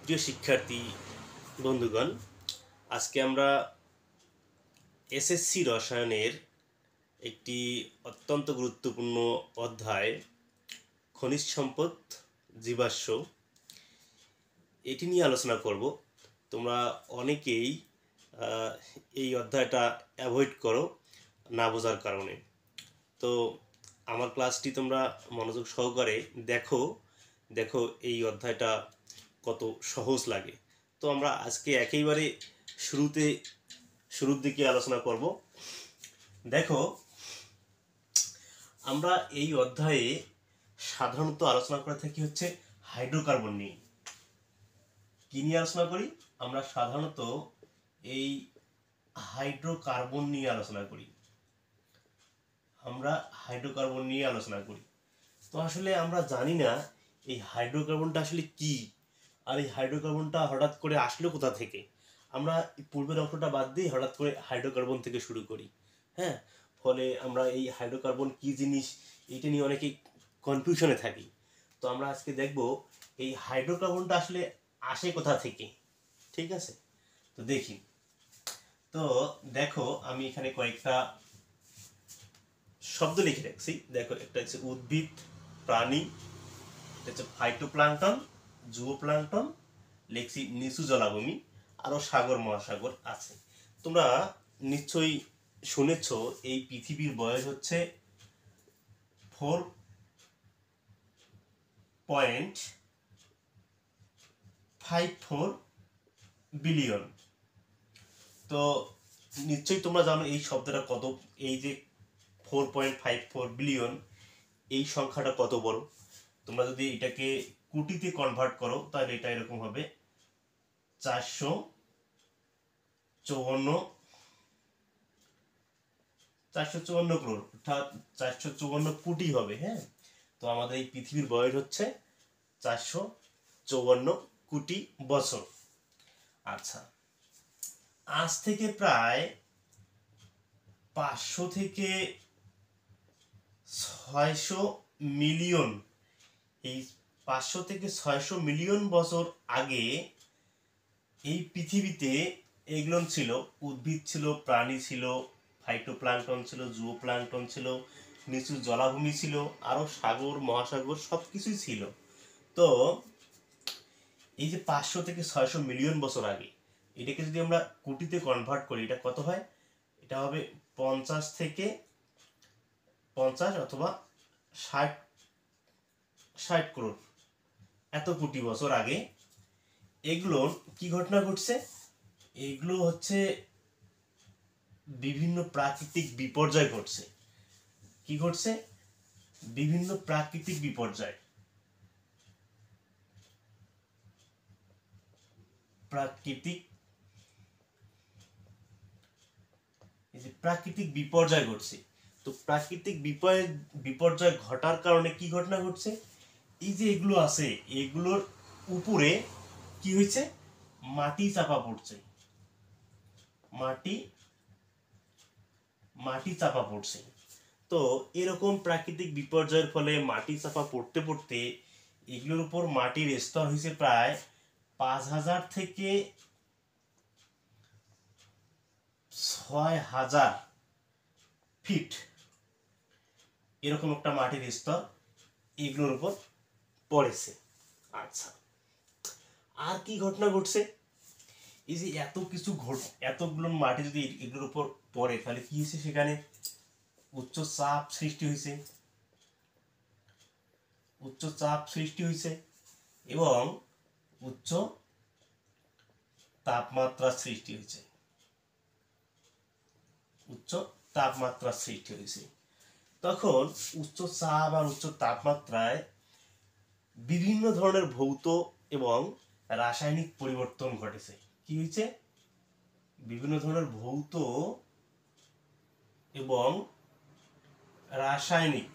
প্রিয় শিক্ষার্থী বন্ধুগণ, আজকে আমরা এসএসসি রসায়নের একটি অত্যন্ত গুরুত্বপূর্ণ অধ্যায় খনিজ সম্পদ জীবাশ্ম এটি নিয়ে আলোচনা করব। তোমরা অনেকেই এই অধ্যায়টা অ্যাভয়েড করো না বোঝার কারণে। তো আমার ক্লাসটি তোমরা মনোযোগ সহকারে দেখো এই অধ্যায়টা কত সহজ লাগে। তো আমরা আজকে একেবারে শুরুর দিকে আলোচনা করব। দেখো, আমরা এই অধ্যায়ে সাধারণত আলোচনা করে থাকি হচ্ছে হাইড্রোকার্বন নিয়ে। কি নিয়ে আলোচনা করি? আমরা সাধারণত এই হাইড্রোকার্বন নিয়ে আলোচনা করি। তো আসলে আমরা জানি না এই হাইড্রোকার্বনটা আসলে কি, আর এই হাইড্রোকার্বনটা হঠাৎ করে আসলো কোথা থেকে। আমরা পূর্বের অংশটা বাদ দিয়ে হঠাৎ করে হাইড্রোকার্বন থেকে শুরু করি। হ্যাঁ, ফলে আমরা এই হাইড্রোকার্বন কি জিনিস এটা নিয়ে অনেকেই কনফিউশনে থাকি। তো আমরা আজকে দেখব এই হাইড্রোকার্বনটা আসলে আসে কোথা থেকে। ঠিক আছে, তো দেখি। তো দেখো, আমি এখানে কয়েকটা শব্দ লিখে রাখছি। দেখো, একটা হচ্ছে উদ্ভিদ, প্রাণী, এটা হচ্ছে ফাইটোপ্লাঙ্কটন, জুওপ্লাঙ্কটন, লিখছি নিচু জলাভূমি, আরও সাগর মহাসাগর আছে। তোমরা নিশ্চয়ই শুনেছ এই পৃথিবীর বয়স হচ্ছে 4.54 বিলিয়ন। তো নিশ্চয়ই তোমরা জানো এই শব্দটা কত, এই যে 4.54 বিলিয়ন, এই সংখ্যাটা কত বড়। তোমরা যদি এটাকে কোটিতে কনভার্ট করো তাহলে এটা এরকম হবে 454 করোড়, অর্থাৎ 454 কোটি হবে। হ্যাঁ, তো আমাদের এই পৃথিবীর বয়স হচ্ছে 454 কোটি বছর। আচ্ছা, আজ থেকে প্রায় 500 থেকে 600 মিলিয়ন, এই 500 থেকে 600 মিলিয়ন বছর আগে এই পৃথিবীতে এগুলো ছিল, উদ্ভিদ ছিল, প্রাণী ছিল, ফাইটোপ্লাঙ্কটন ছিল, জুওপ্লাঙ্কটন ছিল, নিচু জলাভূমি ছিল, আরো সাগর মহাসাগর সবকিছুই ছিল। তো এই যে 500 থেকে 600 মিলিয়ন বছর আগে, এটাকে যদি আমরা কোটিতে কনভার্ট করি, এটা কত হয়? এটা হবে 50 অথবা 60 করোড়, এত কোটি বছর আগে। এগুলোর কি ঘটনা ঘটছে? এগুলো হচ্ছে বিভিন্ন প্রাকৃতিক বিপর্যয় ঘটছে। কি ঘটছে? বিভিন্ন প্রাকৃতিক বিপর্যয়। প্রাকৃতিক বিপর্যয় ঘটছে। তো প্রাকৃতিক বিপর্যয় ঘটার কারণে কি ঘটনা ঘটছে? এই যে এগুলো আছে, এগুলোর উপরে কি হয়েছে? মাটি চাপা পড়ছে, মাটি চাপা পড়ছে। তো এরকম প্রাকৃতিক বিপর্যয়ের ফলে মাটি চাপা পড়তে পড়তে এগুলোর উপর মাটির স্তর হয়েছে প্রায় 5000 থেকে 6000 ফিট, এরকম একটা মাটির স্তর এগুলোর উপর পড়েছে। আচ্ছা, আর কি ঘটনা ঘটছে? এই যে এতগুলো মাটি যদি এগুলোর উপর পড়ে, তাহলে কি হয়েছে? সেখানে উচ্চ চাপ সৃষ্টি হয়েছে এবং উচ্চ তাপমাত্রা সৃষ্টি হয়েছে। তখন উচ্চ চাপ আর উচ্চ তাপমাত্রায় বিভিন্ন ধরনের ভৌত এবং রাসায়নিক পরিবর্তন ঘটেছে। কি হয়েছে? বিভিন্ন ধরনের ভৌত এবং রাসায়নিক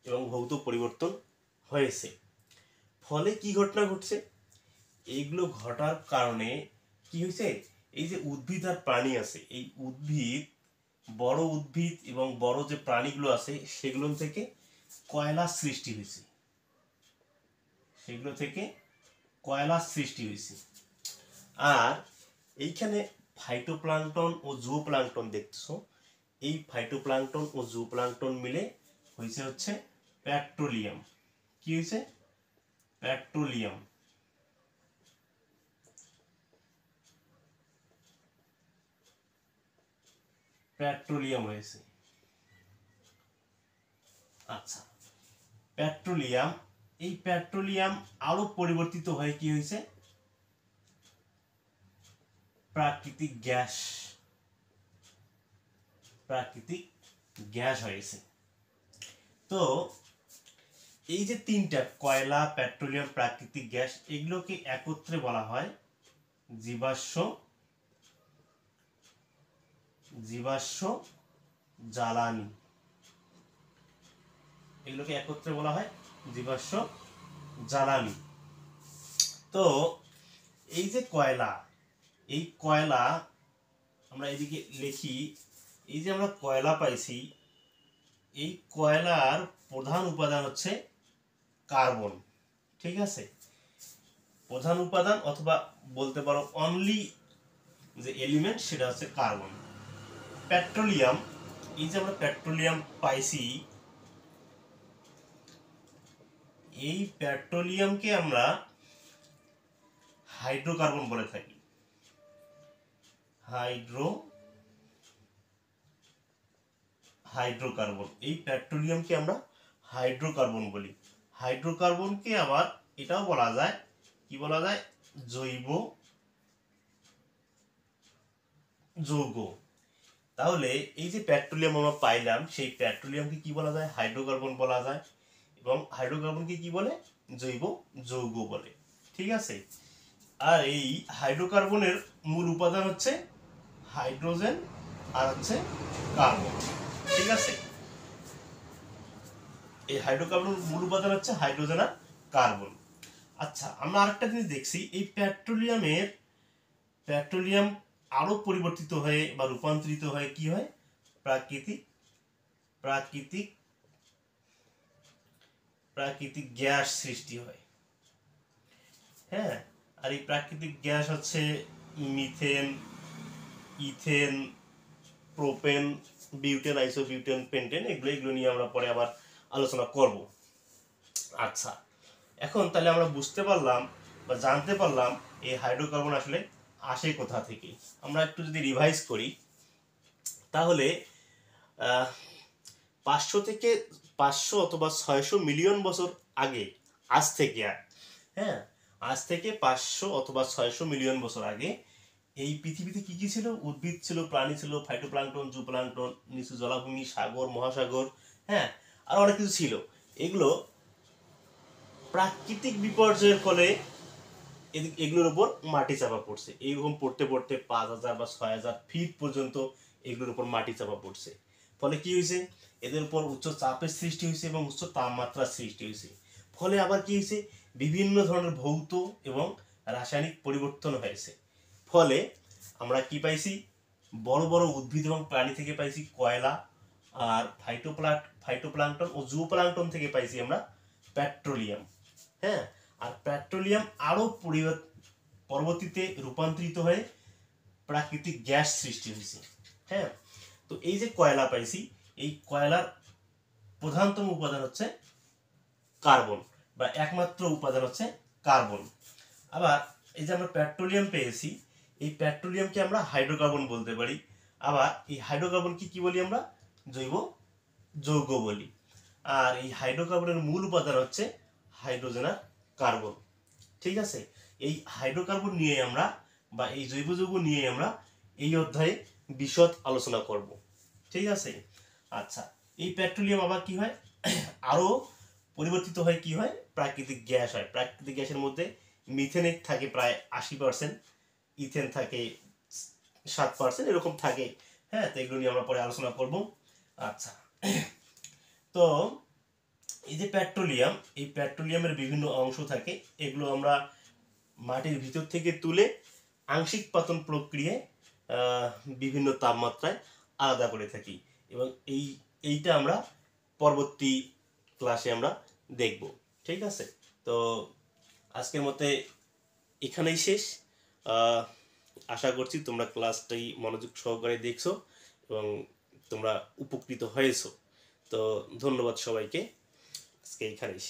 এবং ভৌত পরিবর্তন হয়েছে। ফলে কি ঘটনা ঘটছে? এইগুলো ঘটার কারণে কি হয়েছে? এই যে উদ্ভিদ আর প্রাণী আছে, এই উদ্ভিদ, বড় উদ্ভিদ এবং বড় যে প্রাণীগুলো আছে সেগুলো থেকে কয়লা সৃষ্টি হয়েছে, সেগুলো থেকে কয়লা সৃষ্টি হয়েছে। আর এইখানে ফাইটোপ্লাঙ্কটন ও জুওপ্লাঙ্কটন দেখছো, এই ফাইটোপ্লাঙ্কটন ও জুওপ্লাঙ্কটন মিলে হয়েছে হচ্ছে পেট্রোলিয়াম। কি হয়েছে? পেট্রোলিয়াম। পেট্রোলিয়াম হয়েছে। আচ্ছা, পেট্রোলিয়াম, এই পেট্রোলিয়াম আরো পরিবর্তিত হয়ে কি হয়েছে? প্রাকৃতিক গ্যাস, প্রাকৃতিক গ্যাস হয়েছে। তো এই যে তিনটা, কয়লা, পেট্রোলিয়াম, প্রাকৃতিক গ্যাস, এগুলোকে একত্রে বলা হয় জীবাশ্ম, জীবাশ্ম জ্বালানি। এগুলোকে একত্রে বলা হয় জীবাশ্ম জ্বালানি। তো এই যে কয়লা, এই কয়লা আমরা এদিকে লিখি, এই যে আমরা কয়লা পাইছি, এই কয়লার প্রধান উপাদান হচ্ছে কার্বন। ঠিক আছে, প্রধান উপাদান অথবা বলতে পারো অনলি যে এলিমেন্ট সেটা হচ্ছে কার্বন। পেট্রোলিয়াম, এই যে আমরা পেট্রোলিয়াম পাইছি, এই পেট্রোলিয়ামকে আমরা হাইড্রোকার্বন বলে থাকি। হাইড্রোকার্বন, এই পেট্রোলিয়ামকে আমরা হাইড্রোকার্বন বলি। হাইড্রোকার্বনকে আবার এটাও বলা যায়, কি বলা যায়? জৈব যৌগ। তাহলে এই যে পেট্রোলিয়াম আমরা পাইলাম, সেই পেট্রোলিয়ামকে কি বলা যায়? হাইড্রোকার্বন বলা যায়। এবং হাইড্রোকার্বনকে কি বলে? জৈব যৌগ বলে। ঠিক আছে। আর এই হাইড্রোকার্বনের মূল উপাদান হচ্ছে হাইড্রোজেন আর হচ্ছে কার্বন। ঠিক আছে, এই হাইড্রোকার্বনের মূল উপাদান হচ্ছে হাইড্রোজেন আর কার্বন। আচ্ছা, আমরা আরেকটা জিনিস দেখছি, এই পেট্রোলিয়াম আরো পরিবর্তিত হয়ে বা রূপান্তরিত হয়ে কি হয়? প্রাকৃতিক প্রাকৃতিক প্রাকৃতিক গ্যাস সৃষ্টি হয়। হ্যাঁ, আর এই প্রাকৃতিক গ্যাস হচ্ছে methane, ethane, propane, butane, isobutane, pentane, এগুলো নিয়ে আমরা পরে আবার আলোচনা করব। আচ্ছা, এখন তাহলে আমরা বুঝতে পারলাম বা জানতে পারলাম এই হাইড্রোকার্বন আসলে আসে কোথা থেকে। আমরা একটু যদি রিভাইজ করি, তাহলে 500 অথবা 600 মিলিয়ন বছর আগে, আজ থেকে, হ্যাঁ, আজ থেকে 500 অথবা 600 মিলিয়ন বছর আগে এই পৃথিবীতে কি কি ছিল? উদ্ভিদ ছিল, প্রাণী ছিল, ফাইটোপ্লাঙ্কটন, জুপ্লাঙ্কটন, নিচু জলাভূমি, সাগর, মহাসাগর, হ্যাঁ, আর অনেক কিছু ছিল। এগুলো প্রাকৃতিক বিপর্যয়ের ফলে এগুলোর উপর মাটি চাপা পড়ছে। এইরকম পড়তে পড়তে 5000 বা 6000 ফিট পর্যন্ত এগুলোর উপর মাটি চাপা পড়ছে। ফলে কি হয়েছে? এদের উপর উচ্চ চাপের সৃষ্টি হয়েছে এবং উচ্চ তাপমাত্রার সৃষ্টি হয়েছে। ফলে আবার কি হয়েছে? বিভিন্ন ধরনের ভৌত এবং রাসায়নিক পরিবর্তন হয়েছে। ফলে আমরা কি পাইছি? বড় বড় উদ্ভিদ এবং প্রাণী থেকে পাইছি কয়লা, আর ফাইটোপ্লাঙ্কটন ও জুওপ্লাঙ্কটন থেকে পাইছি আমরা পেট্রোলিয়াম। হ্যাঁ, আর পেট্রোলিয়াম আরো পরবর্তীতে রূপান্তরিত হয়ে প্রাকৃতিক গ্যাস সৃষ্টি হয়েছে। হ্যাঁ, তো এই যে কয়লা পাইছি, এই কয়লার প্রধানতম উপাদান হচ্ছে কার্বন, বা একমাত্র উপাদান হচ্ছে কার্বন। আবার এই যে আমরা পেট্রোলিয়াম পেয়েছি, এই পেট্রোলিয়ামকে আমরা হাইড্রোকার্বন বলতে পারি। আবার এই হাইড্রোকার্বনকে কি বলি? আমরা জৈব যৌগ বলি। আর এই হাইড্রোকার্বনের মূল উপাদান হচ্ছে হাইড্রোজেন আর কার্বন। ঠিক আছে, এই হাইড্রোকার্বন নিয়ে আমরা বা এই জৈব যৌগ নিয়ে আমরা এই অধ্যায়ে বিশদ আলোচনা করব। ঠিক আছে। আচ্ছা, এই পেট্রোলিয়াম আবার কি হয়? আরো পরিবর্তিত হয়, কি হয়? প্রাকৃতিক গ্যাস হয়। প্রাকৃতিক গ্যাসের মধ্যে মিথেন থাকে প্রায় 80%, ইথেন থাকে 7%, এরকম থাকে। হ্যাঁ, তো এগুলো নিয়ে আমরা পরে আলোচনা করব। আচ্ছা, তো এই যে পেট্রোলিয়াম, এই পেট্রোলিয়ামের বিভিন্ন অংশ থাকে, এগুলো আমরা মাটির ভিতর থেকে তুলে আংশিক পতন প্রক্রিয়ায় বিভিন্ন তাপমাত্রায় আলাদা করে থাকি, এবং এইটা আমরা পরবর্তী ক্লাসে আমরা দেখব। ঠিক আছে, তো আজকের মতে এখানেই শেষ। আশা করছি তোমরা ক্লাসটি মনোযোগ সহকারে দেখছো এবং তোমরা উপকৃত হয়েছো। তো ধন্যবাদ সবাইকে, আজকে এখানেই।